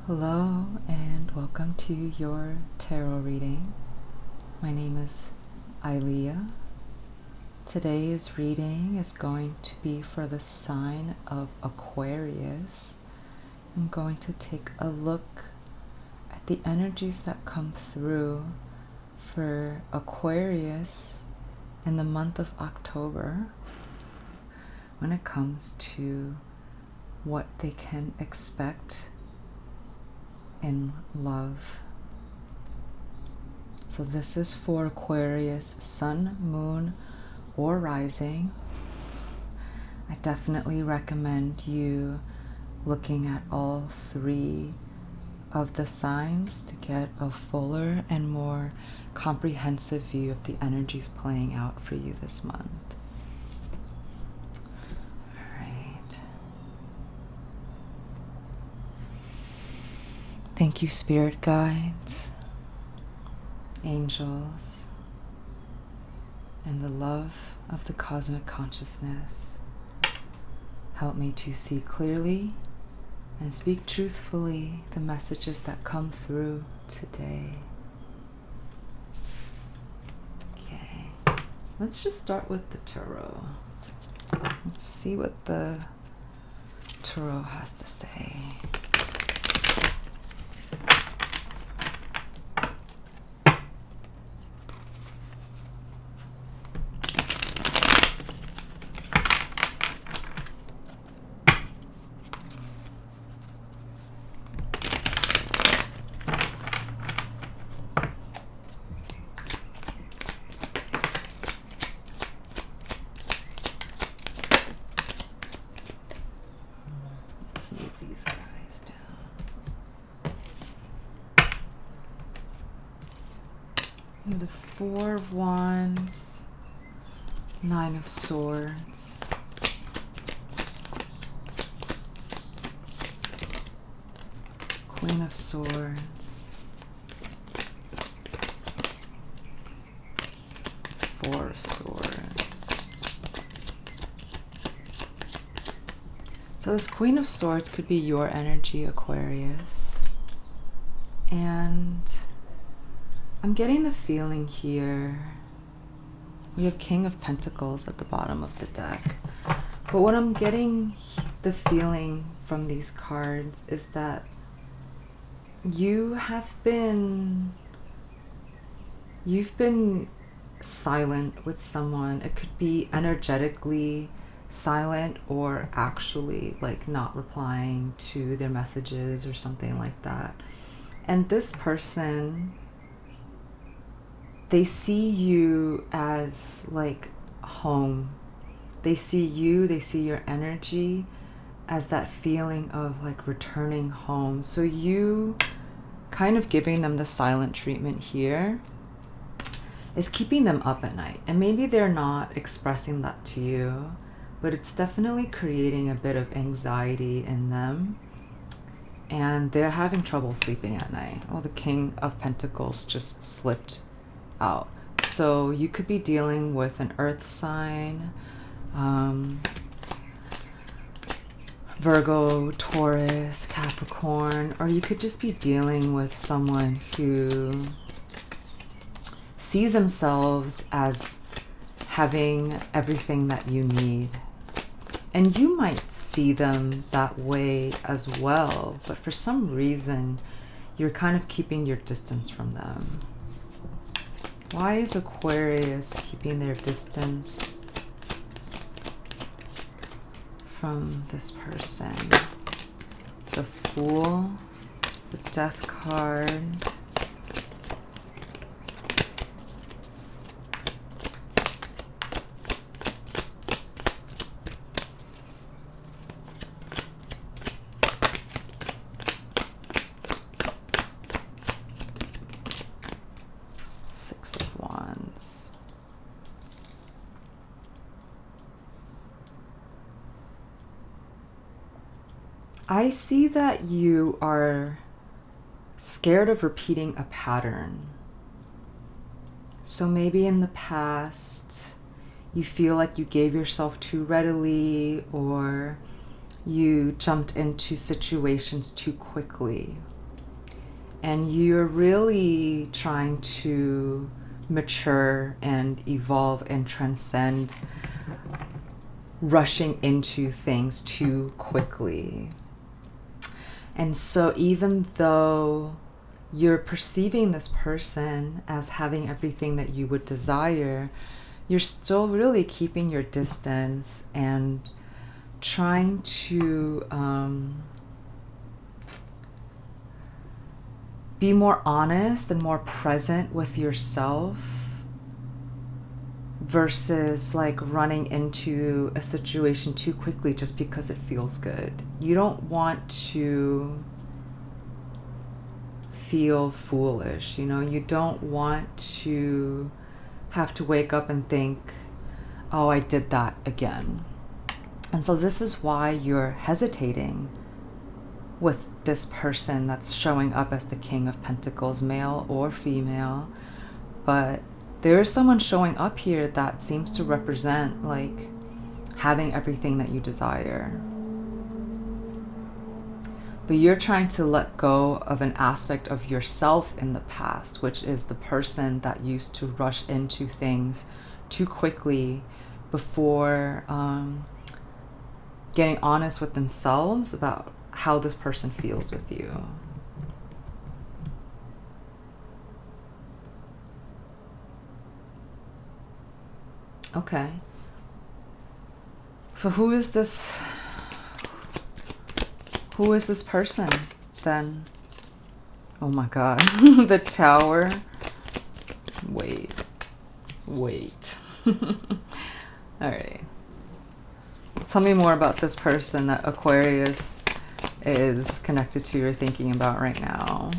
Hello and welcome to your tarot reading. My name is Ailia. Today's reading is going to be for the sign of Aquarius. I'm going to take a look at the energies that come through for Aquarius in the month of October when it comes to what they can expect in love. So this is for Aquarius, sun, moon, or rising. I definitely recommend you looking at all three of the signs to get a fuller and more comprehensive view of the energies playing out for you this month. Thank you, spirit guides, angels, and the love of the cosmic consciousness. Help me to see clearly and speak truthfully the messages that come through today. Okay, let's just start with the tarot. Let's see what the tarot has to say. Move these guys down. We have the Four of Wands, Nine of Swords, Queen of Swords, Four of Swords. So this Queen of Swords could be your energy, Aquarius. And I'm getting the feeling here, we have King of Pentacles at the bottom of the deck. But what I'm getting the feeling from these cards is that you've been silent with someone. It could be energetically silent or actually like not replying to their messages or something like that. And this person, they see you as like home. They see you, they see your energy as that feeling of like returning home. So you kind of giving them the silent treatment here is keeping them up at night. And maybe they're not expressing that to you, but it's definitely creating a bit of anxiety in them. And they're having trouble sleeping at night. Oh, the King of Pentacles just slipped out. So you could be dealing with an earth sign, Virgo, Taurus, Capricorn, or you could just be dealing with someone who sees themselves as having everything that you need. And you might see them that way as well, but for some reason, you're kind of keeping your distance from them. Why is Aquarius keeping their distance from this person? The Fool, the Death card, Six of Wands. I see that you are scared of repeating a pattern. So maybe in the past, you feel like you gave yourself too readily, or you jumped into situations too quickly. And you're really trying to mature and evolve and transcend rushing into things too quickly. And so even though you're perceiving this person as having everything that you would desire, you're still really keeping your distance and trying to be more honest and more present with yourself, versus like running into a situation too quickly just because it feels good. You don't want to feel foolish, you know? You don't want to have to wake up and think, oh, I did that again. And so this is why you're hesitating with this person that's showing up as the King of Pentacles, male or female. But there is someone showing up here that seems to represent like having everything that you desire. But you're trying to let go of an aspect of yourself in the past, which is the person that used to rush into things too quickly before getting honest with themselves about how this person feels with you. Okay. So who is this person then? Oh my God. The Tower. Wait. All right. Tell me more about this person that Aquarius is connected to or thinking about right now.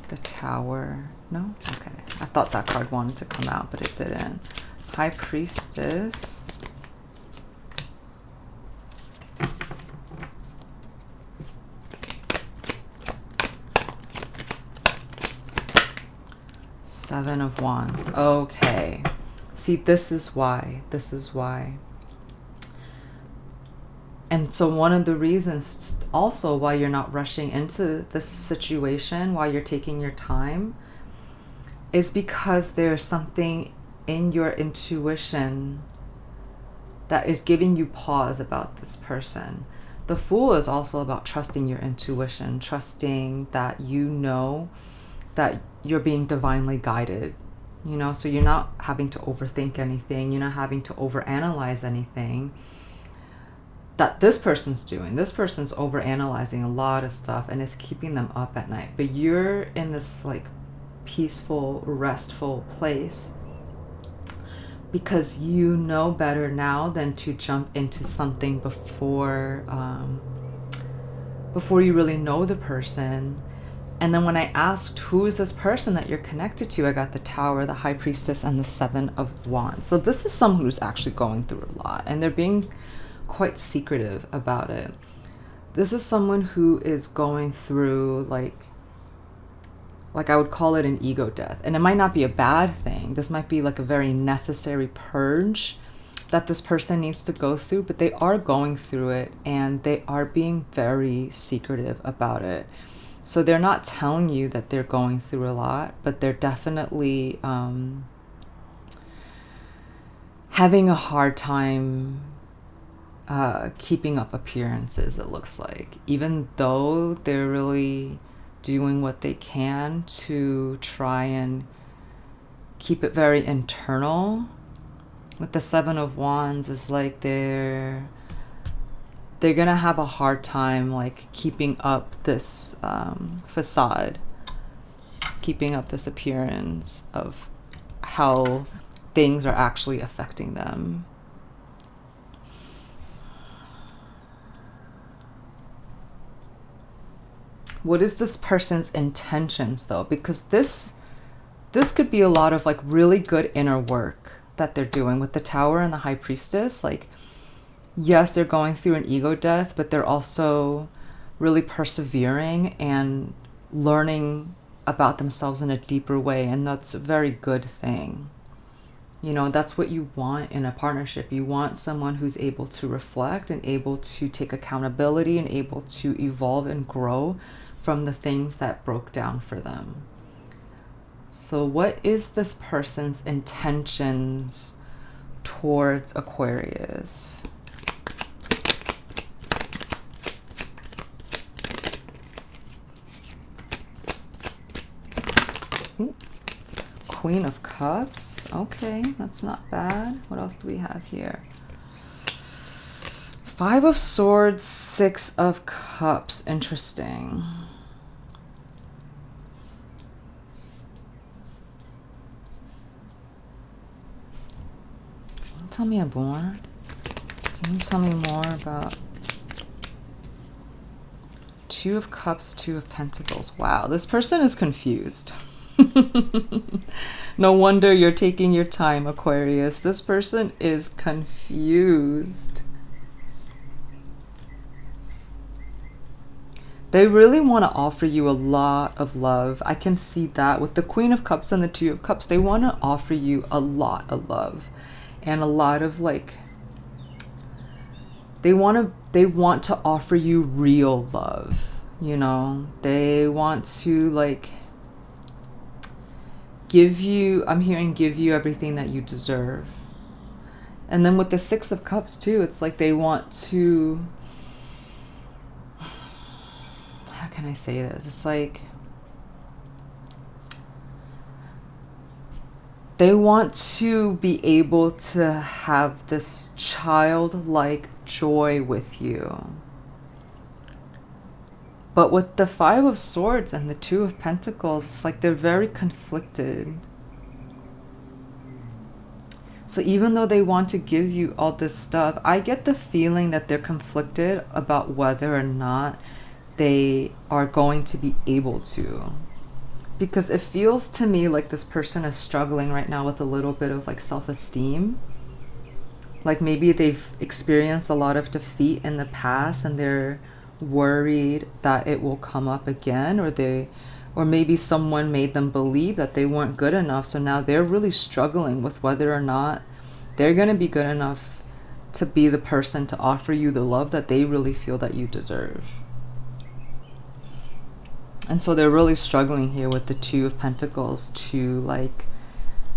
The Tower. No? Okay. I thought that card wanted to come out, but it didn't. High Priestess. Seven of Wands. Okay. See, this is why. And so one of the reasons also why you're not rushing into this situation, why you're taking your time, is because there's something in your intuition that is giving you pause about this person. The Fool is also about trusting your intuition, trusting that you know that you're being divinely guided, you know, so you're not having to overthink anything, you're not having to overanalyze anything that this person's doing. This person's overanalyzing a lot of stuff and it's keeping them up at night. But you're in this like peaceful, restful place because you know better now than to jump into something before you really know the person. And then when I asked, who is this person that you're connected to, I got the Tower, the High Priestess, and the Seven of Wands. So this is someone who's actually going through a lot, and they're being quite secretive about it. This is someone who is going through, like I would call it an ego death. And it might not be a bad thing. This might be like a very necessary purge that this person needs to go through, but they are going through it, and they are being very secretive about it. So they're not telling you that they're going through a lot, but they're definitely having a hard time keeping up appearances, it looks like. Even though they're really doing what they can to try and keep it very internal. With the Seven of Wands, it's like they're gonna have a hard time like keeping up this facade, keeping up this appearance of how things are actually affecting them. What is this person's intentions though? Because this could be a lot of like really good inner work that they're doing with the Tower and the High Priestess. Like, yes, they're going through an ego death, but they're also really persevering and learning about themselves in a deeper way. And that's a very good thing. You know, that's what you want in a partnership. You want someone who's able to reflect and able to take accountability and able to evolve and grow from the things that broke down for them. So what is this person's intentions towards Aquarius? Ooh. Queen of Cups. Okay, that's not bad. What else do we have here? Five of Swords, Six of Cups. Interesting. Can you tell me more? Can you tell me more about Two of Cups, Two of Pentacles? Wow, this person is confused. No wonder you're taking your time, Aquarius. This person is confused. They really want to offer you a lot of love. I can see that with the Queen of Cups and the Two of Cups. They want to offer you a lot of love and a lot of like, they want to offer you real love, you know. They want to like give you, I'm hearing give you everything that you deserve. And then with the Six of Cups too, it's like they want to, how can I say this? It's like they want to be able to have this childlike joy with you. But with the Five of Swords and the Two of Pentacles, it's like they're very conflicted. So even though they want to give you all this stuff, I get the feeling that they're conflicted about whether or not they are going to be able to. Because it feels to me like this person is struggling right now with a little bit of like self-esteem. Like maybe they've experienced a lot of defeat in the past and they're worried that it will come up again, or maybe someone made them believe that they weren't good enough, so now they're really struggling with whether or not they're going to be good enough to be the person to offer you the love that they really feel that you deserve. And so they're really struggling here with the Two of Pentacles to like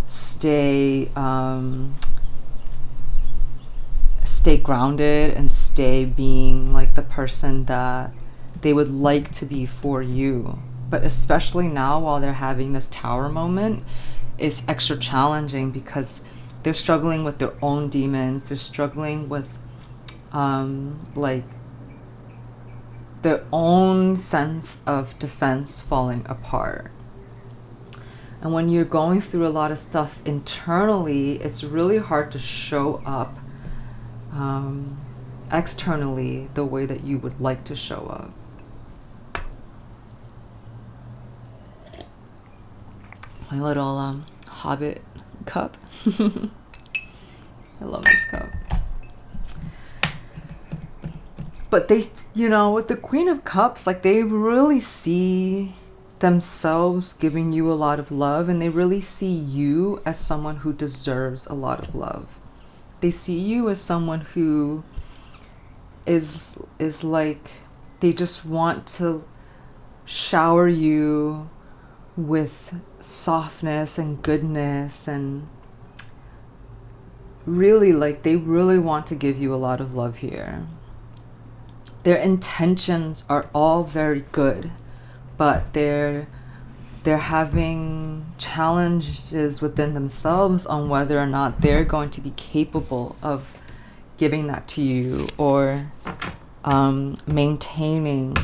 stay grounded and stay being like the person that they would like to be for you. But especially now while they're having this Tower moment, is extra challenging because they're struggling with their own demons. They're struggling with like their own sense of defense falling apart. And when you're going through a lot of stuff internally, it's really hard to show up externally the way that you would like to show up. My little Hobbit cup. I love this cup. But they, you know, with the Queen of Cups, like they really see themselves giving you a lot of love, and they really see you as someone who deserves a lot of love. They see you as someone who is like, they just want to shower you with softness and goodness, and really like they really want to give you a lot of love here. Their intentions are all very good, but they're having challenges within themselves on whether or not they're going to be capable of giving that to you, or maintaining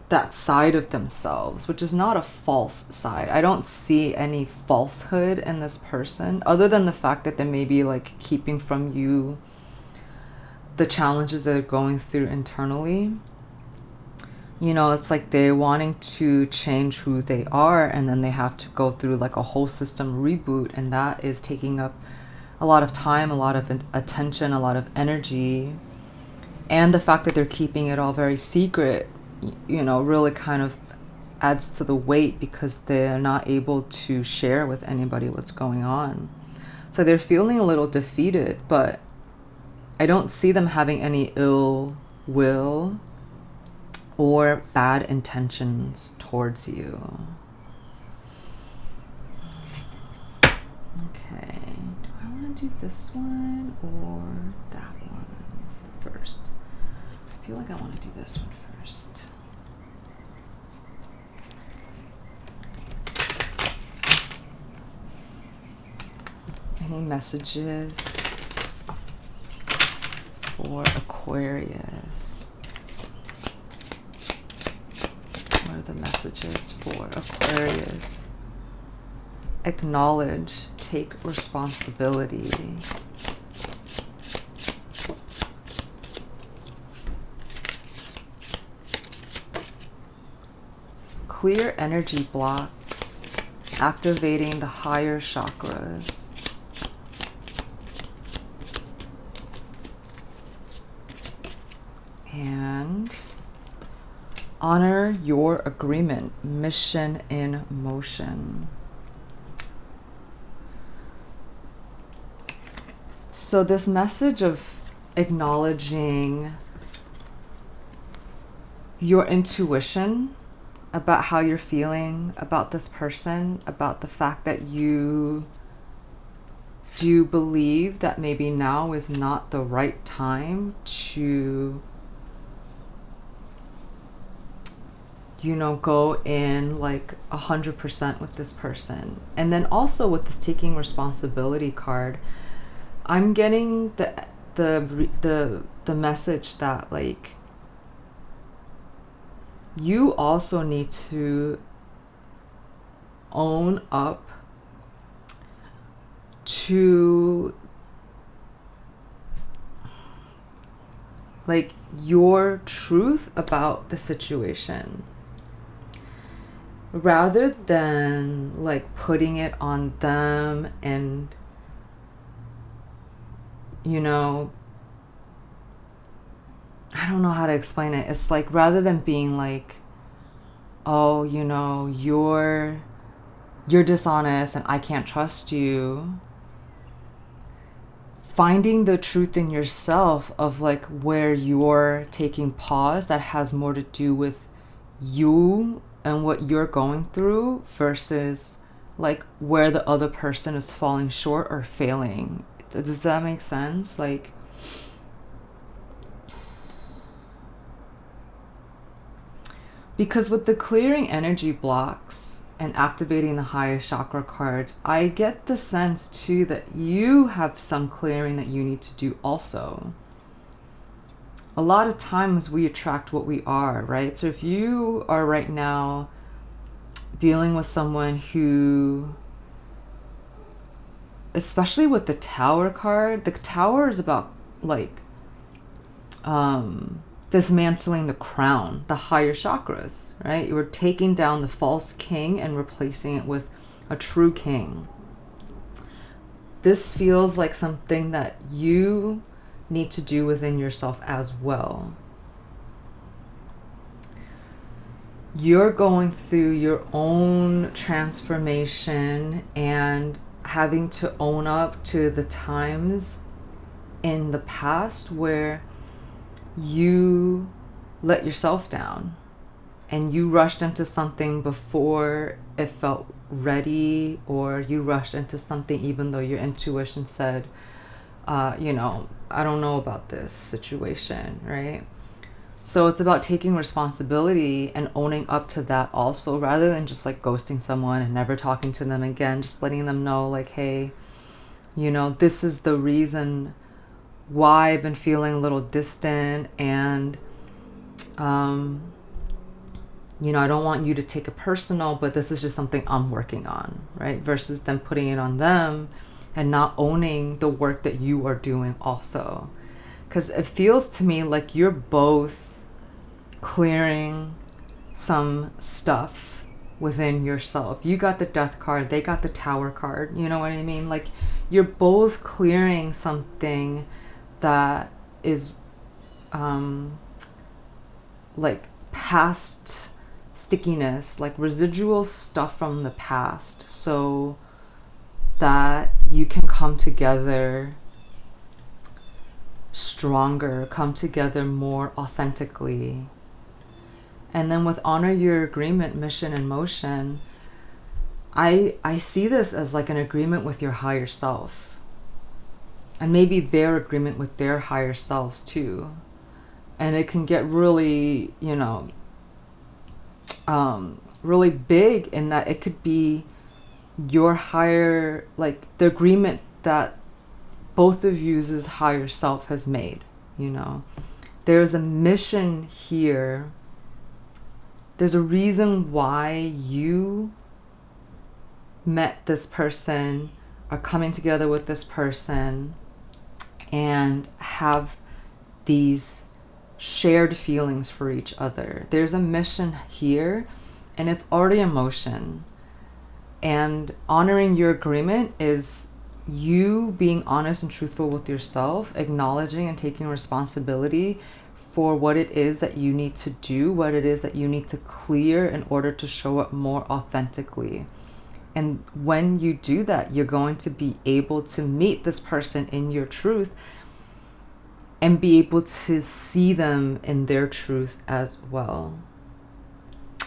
that side of themselves, which is not a false side. I don't see any falsehood in this person, other than the fact that they may be like keeping from you the challenges that they're going through internally. You know, it's like they're wanting to change who they are, and then they have to go through like a whole system reboot, and that is taking up a lot of time, a lot of attention, a lot of energy. And the fact that they're keeping it all very secret, you know, really kind of adds to the weight because they're not able to share with anybody what's going on. So they're feeling a little defeated, but I don't see them having any ill will or bad intentions towards you. Okay, do I want to do this one or that one first? I feel like I want to do this one first. Any messages for Aquarius? What are the messages for Aquarius? Acknowledge, take responsibility. Clear energy blocks, activating the higher chakras. And honor your agreement, mission in motion. So this message of acknowledging your intuition about how you're feeling about this person, about the fact that you do believe that maybe now is not the right time to, you know, go in like 100% with this person. And then also with this taking responsibility card, I'm getting the message that like you also need to own up to like your truth about the situation, rather than like putting it on them and, you know, I don't know how to explain it. It's like rather than being like, oh, you know, you're dishonest and I can't trust you, finding the truth in yourself of like where you're taking pause that has more to do with you and what you're going through versus like where the other person is falling short or failing. Does that make sense? Like, because with the clearing energy blocks and activating the higher chakra cards, I get the sense too that you have some clearing that you need to do also. A lot of times we attract what we are, right? So if you are right now dealing with someone who, especially with the Tower card, the Tower is about like dismantling the crown, the higher chakras, right? You were taking down the false king and replacing it with a true king. This feels like something that you need to do within yourself as well. You're going through your own transformation and having to own up to the times in the past where you let yourself down and you rushed into something before it felt ready, or you rushed into something even though your intuition said, you know, I don't know about this situation, right? So it's about taking responsibility and owning up to that also, rather than just like ghosting someone and never talking to them again, just letting them know like, hey, you know, this is the reason why I've been feeling a little distant, and you know, I don't want you to take it personal, but this is just something I'm working on, right? Versus them putting it on them and not owning the work that you are doing also. Because it feels to me like you're both clearing some stuff within yourself. You got the Death card, they got the Tower card, you know what I mean? Like you're both clearing something that is like past stickiness, like residual stuff from the past, so that you can come together stronger, come together more authentically. And then with honor your agreement, mission, and motion, I see this as like an agreement with your higher self, and maybe their agreement with their higher selves too. And it can get really, you know, really big in that it could be your higher, like the agreement that both of you's higher self has made, you know. There's a mission here. There's a reason why you met this person, are coming together with this person, and have these shared feelings for each other. There's a mission here, and it's already in motion. And honoring your agreement is you being honest and truthful with yourself, acknowledging and taking responsibility for what it is that you need to do, what it is that you need to clear in order to show up more authentically. And when you do that, you're going to be able to meet this person in your truth and be able to see them in their truth as well.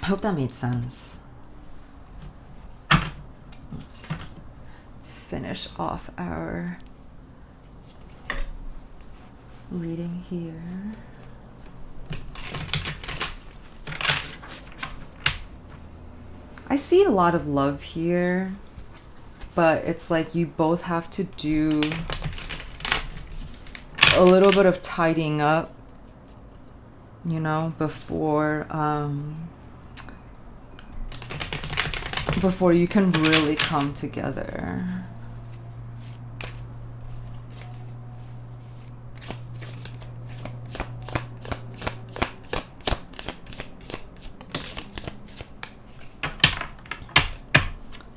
I hope that made sense. Let's finish off our reading here. I see a lot of love here, but it's like you both have to do a little bit of tidying up, you know, before you can really come together.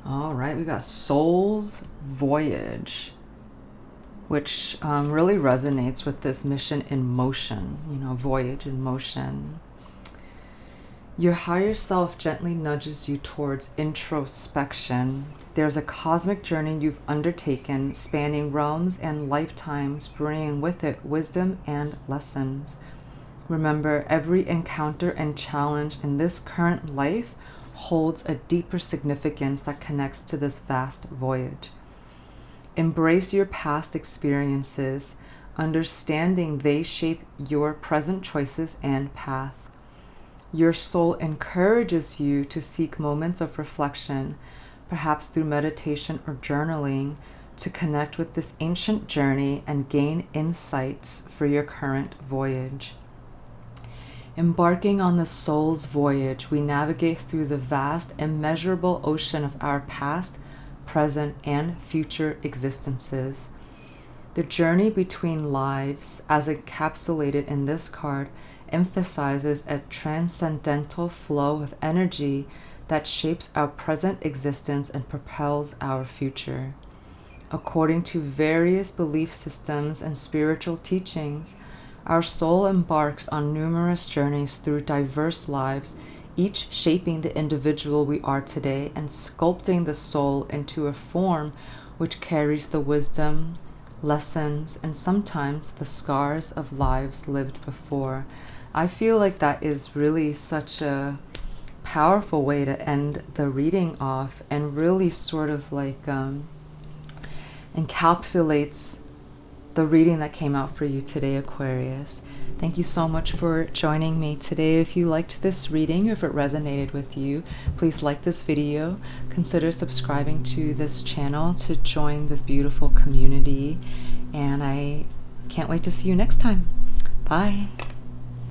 All right, we got Soul's Voyage, which really resonates with this mission in motion, you know, voyage in motion. Your higher self gently nudges you towards introspection. There's a cosmic journey you've undertaken, spanning realms and lifetimes, bringing with it wisdom and lessons. Remember, every encounter and challenge in this current life holds a deeper significance that connects to this vast voyage. Embrace your past experiences, understanding they shape your present choices and path. Your soul encourages you to seek moments of reflection, perhaps through meditation or journaling, to connect with this ancient journey and gain insights for your current voyage. Embarking on the soul's voyage, we navigate through the vast, immeasurable ocean of our past, present, and future existences. The journey between lives, as encapsulated in this card, emphasizes a transcendental flow of energy that shapes our present existence and propels our future. According to various belief systems and spiritual teachings, our soul embarks on numerous journeys through diverse lives, each shaping the individual we are today and sculpting the soul into a form which carries the wisdom, lessons, and sometimes the scars of lives lived before. I feel like that is really such a powerful way to end the reading off, and really sort of like encapsulates the reading that came out for you today, Aquarius. Thank you so much for joining me today. If you liked this reading, if it resonated with you, please like this video. Consider subscribing to this channel to join this beautiful community. And I can't wait to see you next time. Bye.